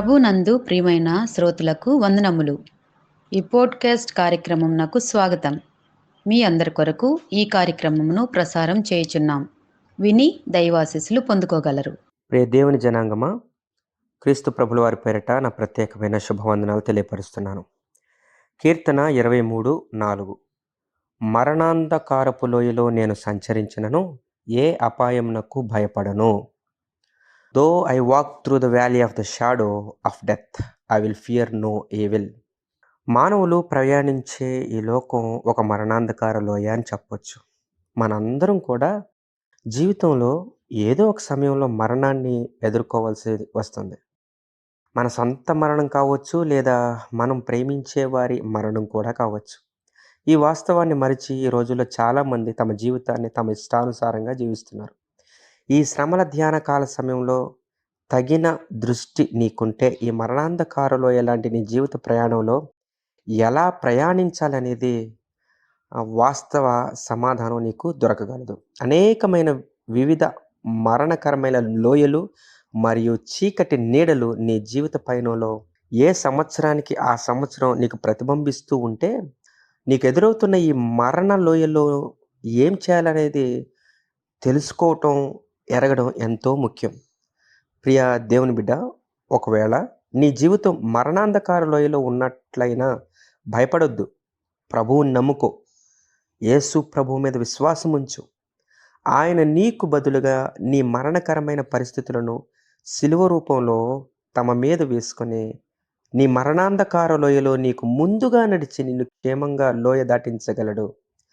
ప్రభునందు ప్రియమైన శ్రోతలకు వందనములు. ఈ పోడ్కాస్ట్ కార్యక్రమంనకు స్వాగతం. మీ అందరి కొరకు ఈ కార్యక్రమమును ప్రసారం చేయుచున్నాం. విని దైవాశీస్సులు పొందుకోగలరు. ప్రియ దేవుని జనాంగమా, క్రీస్తు ప్రభుల వారి పేరిట నా ప్రత్యేకమైన శుభవందనాలు తెలియపరుస్తున్నాను. కీర్తన 23:4 మరణాంధకారపు లోయలో నేను సంచరించినను ఏ అపాయమునకు భయపడను. Though I walk through the valley of the shadow of death, I will fear no evil. మానవులు ప్రయాణించే ఈ లోకం ఒక మరణాంధకార లోయ అని చెప్పొచ్చు. మనందరం కూడా జీవితంలో ఏదో ఒక సమయంలో మరణాన్ని ఎదుర్కోవాల్సి వస్తుంది. మన సొంత మరణం కావచ్చు, లేదా మనం ప్రేమించే వారి మరణం కూడా కావచ్చు. ఈ వాస్తవాన్ని మరిచి ఈ రోజుల్లో చాలామంది తమ జీవితాన్ని తమ ఇష్టానుసారంగా జీవిస్తున్నారు. ఈ శ్రమల ధ్యాన కాల సమయంలో తగిన దృష్టి నీకుంటే ఈ మరణాంధకారలో ఎలాంటి నీ జీవిత ప్రయాణంలో ఎలా ప్రయాణించాలనేది వాస్తవ సమాధానం నీకు దొరకగలదు. అనేకమైన వివిధ మరణకరమైన లోయలు మరియు చీకటి నీడలు నీ జీవిత పయనంలో ఏ సంవత్సరానికి ఆ సంవత్సరం నీకు ప్రతిబింబిస్తూ ఉంటే, నీకు ఎదురవుతున్న ఈ మరణ లోయల్లో ఏం చేయాలనేది తెలుసుకోవటం, ఎరగడం ఎంతో ముఖ్యం. ప్రియ దేవుని బిడ్డ, ఒకవేళ నీ జీవితం మరణాంధకార లోయలో ఉన్నట్లయినా భయపడొద్దు. ప్రభువుని నమ్ముకో. యేసు ప్రభువు మీద విశ్వాసం ఉంచు. ఆయన నీకు బదులుగా నీ మరణకరమైన పరిస్థితులను శిలువ రూపంలో తమ మీద వేసుకొని నీ మరణాంధకార లోయలో నీకు ముందుగా నడిచి నిన్ను క్షేమంగా లోయ దాటించగలడు.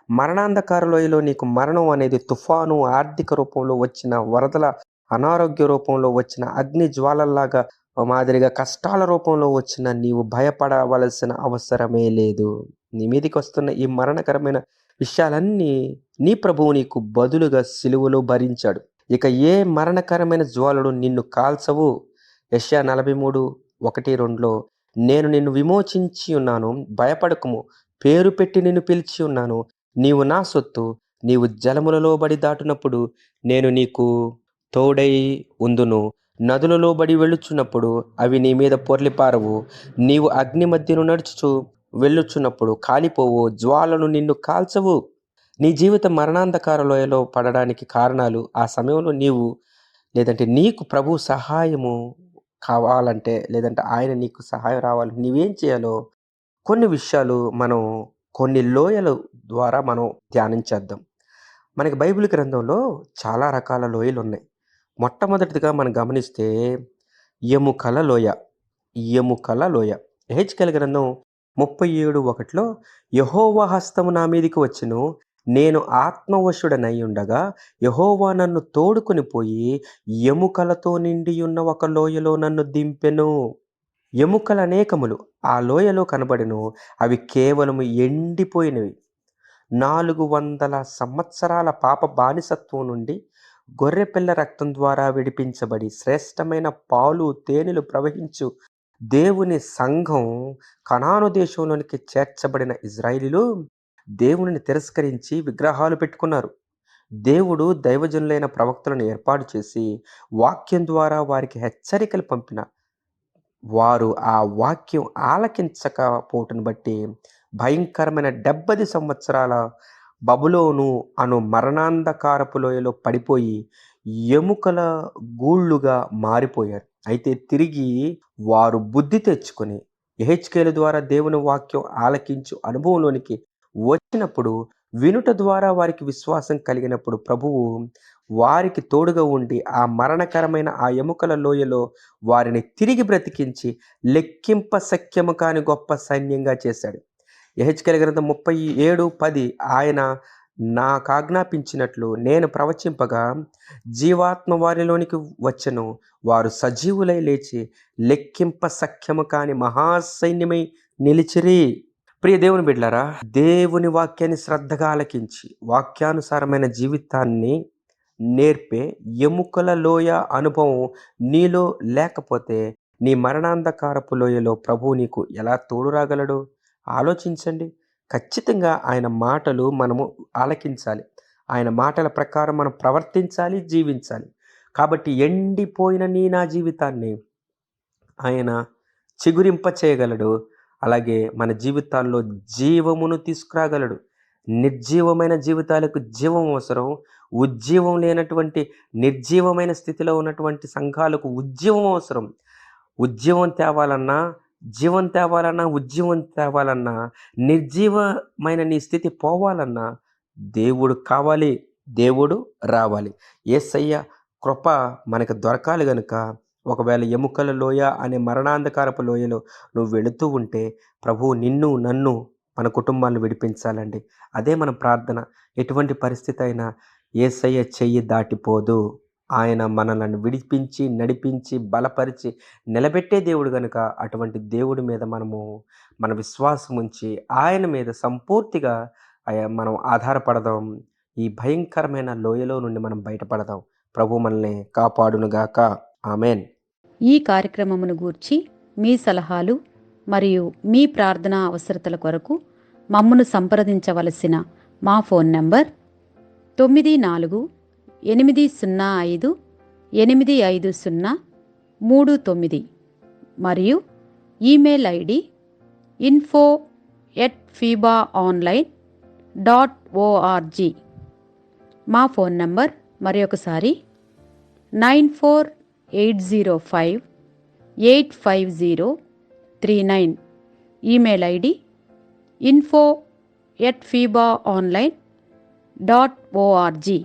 మరణాంధకార లోయలో నీకు మరణం అనేది తుఫాను, ఆర్థిక రూపంలో వచ్చిన వరదల, అనారోగ్య రూపంలో వచ్చిన అగ్ని జ్వాలల్లాగా మాదిరిగా కష్టాల రూపంలో వచ్చిన నీవు భయపడవలసిన అవసరమే లేదు. నీ మీదికి వస్తున్న ఈ మరణకరమైన విషయాలన్నీ నీ ప్రభువు నీకు బదులుగా సిలువలో భరించాడు. ఇక ఏ మరణకరమైన జ్వాలలు నిన్ను కాల్చవు. యెషయా 43:1-2 నేను నిన్ను విమోచించి ఉన్నాను, భయపడకుము, పేరు పెట్టి నిన్ను పిలిచి ఉన్నాను, నీవు నా సొత్తు, నీవు జలములలో బడి దాటునప్పుడు నేను నీకు తోడై ఉందును, నదులలో బడి వెళ్ళుచున్నప్పుడు అవి నీ మీద పొర్లిపారవు, నీవు అగ్ని మధ్యను నడుచుచు వెళ్ళుచున్నప్పుడు కాలిపోవు, జ్వాలను నిన్ను కాల్చవు. నీ జీవిత మరణాంధకార లోయలో పడడానికి కారణాలు ఆ సమయంలో లేదంటే నీకు ప్రభు సహాయము కావాలంటే, లేదంటే ఆయన నీకు సహాయం రావాలంటే నీవేం చేయాలో కొన్ని విషయాలు మనం కొన్ని లోయల ద్వారా మనం ధ్యానించేద్దాం. మనకి బైబిల్ గ్రంథంలో చాలా రకాల లోయలు ఉన్నాయి. మొట్టమొదటిగా మనం గమనిస్తే ఎముకల లోయ. యెహెజ్కేలు గ్రంథం 37:1 యెహోవా హస్తము నా మీదికి వచ్చెను, నేను ఆత్మవశుడనై ఉండగా యెహోవా నన్ను తోడుకొని పోయి ఎముకలతో నిండి ఉన్న ఒక లోయలో నన్ను దింపెను. ఎముకలు అనేకములు ఆ లోయలో కనబడెను, అవి కేవలము ఎండిపోయినవి. 400 సంవత్సరాల పాప బానిసత్వం నుండి గొర్రెపిల్ల రక్తం ద్వారా విడిపించబడి శ్రేష్టమైన పాలు తేనెలు ప్రవహించు దేవుని సంఘం కనాను దేశంలోనికి చేర్చబడిన ఇజ్రాయేలీలు దేవునిని తిరస్కరించి విగ్రహాలు పెట్టుకున్నారు. దేవుడు దైవజనులైన ప్రవక్తలను ఏర్పాటు చేసి వాక్యం ద్వారా వారికి హెచ్చరికలు పంపిన వారు ఆ వాక్యం ఆలకించకపోవటం బట్టి భయంకరమైన 70 సంవత్సరాల బబులోను అను మరణాంధకారపు లోయలో పడిపోయి ఎముకల గూళ్ళుగా మారిపోయారు. అయితే తిరిగి వారు బుద్ధి తెచ్చుకొని యెహెజ్కేలు ద్వారా దేవుని వాక్యం ఆలకించు అనుభవంలోనికి వచ్చినప్పుడు, వినుట ద్వారా వారికి విశ్వాసం కలిగినప్పుడు ప్రభువు వారికి తోడుగా ఉండి ఆ మరణకరమైన ఆ ఎముకల లోయలో వారిని తిరిగి బ్రతికించి లెక్కింప శక్యము కాని గొప్ప సైన్యంగా చేశాడు. యెహెజ్కేలు గ్రంథం 37:10 ఆయన నాకాజ్ఞాపించినట్లు నేను ప్రవచింపగా జీవాత్మ వారిలోనికి వచ్చెను, వారు సజీవులై లేచి లెక్కింప సఖ్యము కాని మహాసైన్యమై నిలిచిరి. ప్రియ దేవుని బిడ్డలారా, దేవుని వాక్యాన్ని శ్రద్ధగా ఆలకించి వాక్యానుసారమైన జీవితాన్ని నేర్పే ఎముకల లోయ అనుభవం నీలో లేకపోతే నీ మరణాంధకారపు లోయలో ప్రభువు నీకు ఎలా తోడు రాగలడు? ఆలోచించండి. ఖచ్చితంగా ఆయన మాటలు మనము ఆలకించాలి. ఆయన మాటల ప్రకారం మనం ప్రవర్తించాలి, జీవించాలి. కాబట్టి ఎండిపోయిన నా జీవితాన్ని ఆయన చిగురింప చేయగలడు. అలాగే మన జీవితాల్లో జీవమును తీసుకురాగలడు. నిర్జీవమైన జీవితాలకు జీవం అవసరం. ఉజ్జీవం లేనటువంటి నిర్జీవమైన స్థితిలో ఉన్నటువంటి సంఘాలకు ఉజ్జీవం అవసరం. ఉజ్జీవం తేవాలన్నా, జీవం తేవాలన్నా, ఉజ్జీవం తేవాలన్నా, నిర్జీవమైన నీ స్థితి పోవాలన్నా దేవుడు కావాలి, దేవుడు రావాలి. యేసయ్య కృప మనకు దొరకాలి గనుక, ఒకవేళ ఎముకల లోయ అనే మరణాంధకారపు లోయలో నువ్వు వెళుతూ ఉంటే ప్రభువు నిన్ను, నన్ను, మన కుటుంబాలను విడిపించాలండి. అదే మన ప్రార్థన. ఎటువంటి పరిస్థితి అయినా యేసయ్య చెయ్యి దాటిపోదు. ఆయన మనలను విడిపించి, నడిపించి, బలపరిచి, నిలబెట్టే దేవుడు గనుక అటువంటి దేవుడి మీద మనము మన విశ్వాసం ఉంచి ఆయన మీద సంపూర్తిగా మనం ఆధారపడదాం. ఈ భయంకరమైన లోయలో నుండి మనం బయటపడదాం. ప్రభు మనల్ని కాపాడునుగాక. ఆమెన్. ఈ కార్యక్రమమును గూర్చి మీ సలహాలు మరియు మీ ప్రార్థనా అవసరతల కొరకు మమ్మను సంప్రదించవలసిన మా ఫోన్ నంబర్ 9480585039 మరియు ఈమెయిల్ ఐడి info@fibaonline.org. మా ఫోన్ నంబర్ మరొకసారి 9480585039. Email ID info@fibaonline.org.